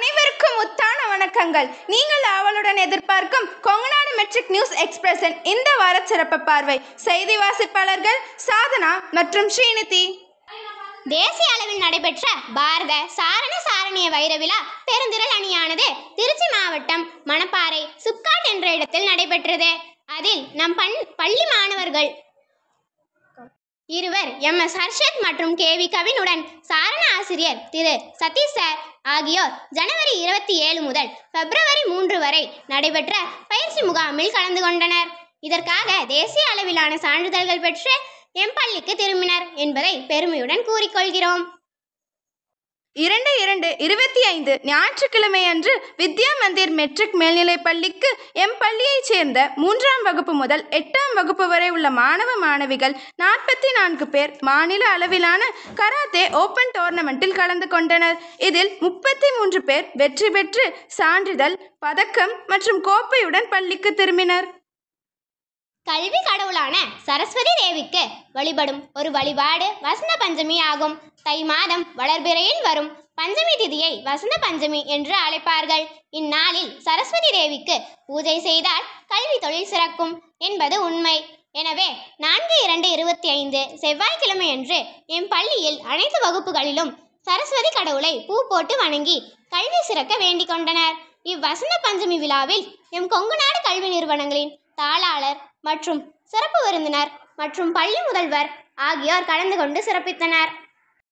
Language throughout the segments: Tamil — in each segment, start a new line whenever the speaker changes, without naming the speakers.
அனைவருக்கும் முத்தான வணக்கங்கள். நீங்கள் ஆவலுடன் எதிர்பார்க்கும் கொங்குநாடு மெட்ரிக் நியூஸ் எக்ஸ்பிரஸின் இந்த வார சிறப்பு பார்வை. செய்தி வாசிப்பாளர்கள் சாதனா மற்றும் ஸ்ரீநிதி.
தேசிய அளவில் நடைபெற்ற பாரத சாரண சாரணிய வைர விழா பெருந்திரள் அணியானது திருச்சி மாவட்டம் மணப்பாறை சுப்காட் என்ற இடத்தில் நடைபெற்றது. அதில் நம் பள்ளி மாணவர்கள் இருவர் MS ஹர்ஷத் மற்றும் KV கவினுடன் சாரண ஆசிரியர் திரு சதீஷ் சார் ஆகியோர் ஜனவரி 27 முதல் பிப்ரவரி 3 வரை நடைபெற்ற பயிற்சி முகாமில் கலந்து கொண்டனர். இதற்காக தேசிய அளவிலான சான்றிதழ்கள் பெற்று எம் பள்ளிக்கு திரும்பினர் என்பதை பெருமையுடன் கூறிக்கொள்கிறோம்.
2/2/25 ஞாயிற்றுக்கிழமை அன்று வித்யா மந்திர் மெட்ரிக் மேல்நிலைப் பள்ளிக்கு எம் பள்ளியைச் சேர்ந்த 3ஆம் வகுப்பு முதல் 8ஆம் வகுப்பு வரை உள்ள மாணவ மாணவிகள் 44 பேர் மாநில அளவிலான கராத்தே ஓபன் டோர்னமெண்ட்டில் கலந்து கொண்டனர். இதில் 33 பேர் வெற்றி பெற்று சான்றிதழ், பதக்கம் மற்றும் கோப்பையுடன் பள்ளிக்கு திரும்பினர்.
கல்வி கடவுளான சரஸ்வதி தேவிக்கு வழிபடும் ஒரு வழிபாடு வசந்த பஞ்சமி ஆகும். தை மாதம் வளர்பிறையில் வரும் பஞ்சமி திதியை வசந்த பஞ்சமி என்று அழைப்பார்கள். இந்நாளில் சரஸ்வதி தேவிக்கு பூஜை செய்தால் கல்வி தொழில் சிறக்கும் என்பது உண்மை. எனவே 4/2/25 செவ்வாய்க்கிழமை அன்று எம் பள்ளியில் அனைத்து வகுப்புகளிலும் சரஸ்வதி கடவுளை பூ போட்டு வணங்கி கல்வி சிறக்க வேண்டிக் கொண்டனர். இவ்வசந்த பஞ்சமி விழாவில் எம் கொங்குநாடு கல்வி நிறுவனங்களின் தாளாளர் மற்றும் சிறப்பு விருந்தினர் மற்றும் பள்ளி முதல்வர் ஆகியோர் கலந்து கொண்டு சிறப்பித்தனர்.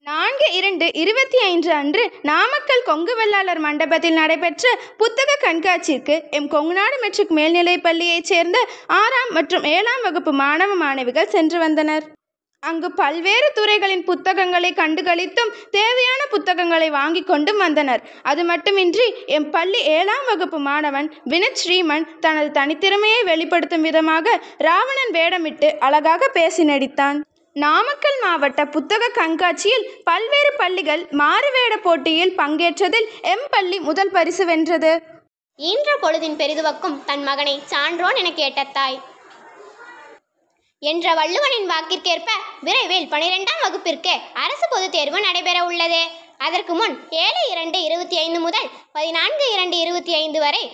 4/2/25 அன்று நாமக்கல் கொங்கு வெள்ளாளர் மண்டபத்தில் நடைபெற்ற புத்தக கண்காட்சிக்கு எம் கொங்குநாடு மெட்ரிக் மேல்நிலைப் பள்ளியைச் சேர்ந்த 6ஆம் மற்றும் 7ஆம் வகுப்பு மாணவ மாணவிகள் சென்று வந்தனர். அங்கு பல்வேறு துறைகளின் புத்தகங்களை கண்டுகளித்தும் தேவையான புத்தகங்களை வாங்கி கொண்டும் வந்தனர். அது மட்டுமின்றி எம் பள்ளி 7ஆம் வகுப்பு மாணவன் வினித் ஸ்ரீமன் தனது தனித்திறமையை வெளிப்படுத்தும் விதமாக ராவணன் வேடமிட்டு அழகாக பேசி நடித்தான். நாமக்கல் மாவட்ட புத்தக கண்காட்சியில் பல்வேறு பள்ளிகள் மாறுவேட போட்டியில் பங்கேற்றதில் எம் பள்ளி முதல் பரிசு வென்றது.
ஈன்ற பொழுதின் பெரிதுவக்கும் தன் மகனை சான்றோன் என கேட்ட தாய் என்ற வள்ளுவனின் வாக்கிற்கேற்ப விரைவில் 12ஆம் வகுப்பிற்கு அரசு பொதுத் தேர்வு நடைபெற உள்ளது. அதற்கு முன் 7/2/25 முதல் 14/2/25 வரை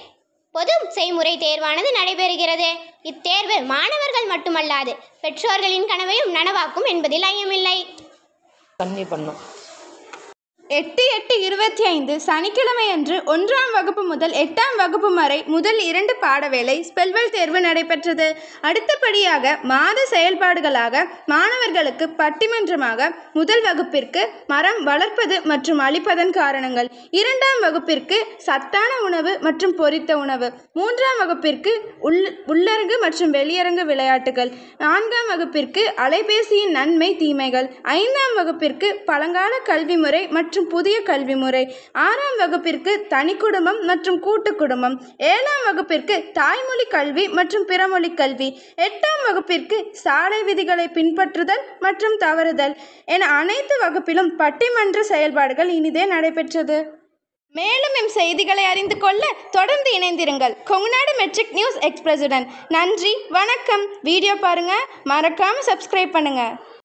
பொது செய்முறை தேர்வானது நடைபெறுகிறது. இத்தேர்வு மாணவர்கள் மட்டுமல்லாது பெற்றோர்களின் கனவையும் நனவாக்கும் என்பதில் ஐயமில்லை.
8/8/25 சனிக்கிழமை அன்று 1ஆம் வகுப்பு முதல் 8ஆம் வகுப்பு வரை முதல் 2 பாடவேளை ஸ்பெல்வெல் தேர்வு நடைபெற்றது. அடுத்தபடியாக மாத செயல்பாடுகளாக மாணவர்களுக்கு பட்டிமன்றமாக முதல் வகுப்பிற்கு மரம் வளர்ப்பது மற்றும் அழிப்பதன் காரணங்கள், 2ஆம் வகுப்பிற்கு சத்தான உணவு மற்றும் பொரித்த உணவு, 3ஆம் வகுப்பிற்கு உள்ளரங்கு மற்றும் வெளியரங்கு விளையாட்டுகள், 4ஆம் வகுப்பிற்கு அலைபேசியின் நன்மை தீமைகள், 5ஆம் வகுப்பிற்கு பழங்கால கல்வி முறை மற்றும் புதிய கல்வி முறை, 6ஆம் வகுப்பிற்கு தனி குடும்பம் மற்றும் கூட்டு குடும்பம், 7ஆம் வகுப்பிற்கு தாய்மொழி கல்வி மற்றும் பிறமொழி கல்வி, 8ஆம் வகுப்பிற்கு சாலை விதிகளை பின்பற்றுதல் மற்றும் தவறுதல் என அனைத்து வகுப்பிலும் பட்டிமன்ற செயல்பாடுகள் இனிதே நடைபெற்றது. மேலும் எம் செய்திகளை அறிந்து கொள்ள தொடர்ந்து இணைந்திருங்கள் கொங்குநாடு மெட்ரிக் நியூஸ் எக்ஸ்பிரஸுடன். நன்றி, வணக்கம். வீடியோ பாருங்க, மறக்காம சப்ஸ்கிரைப் பண்ணுங்க.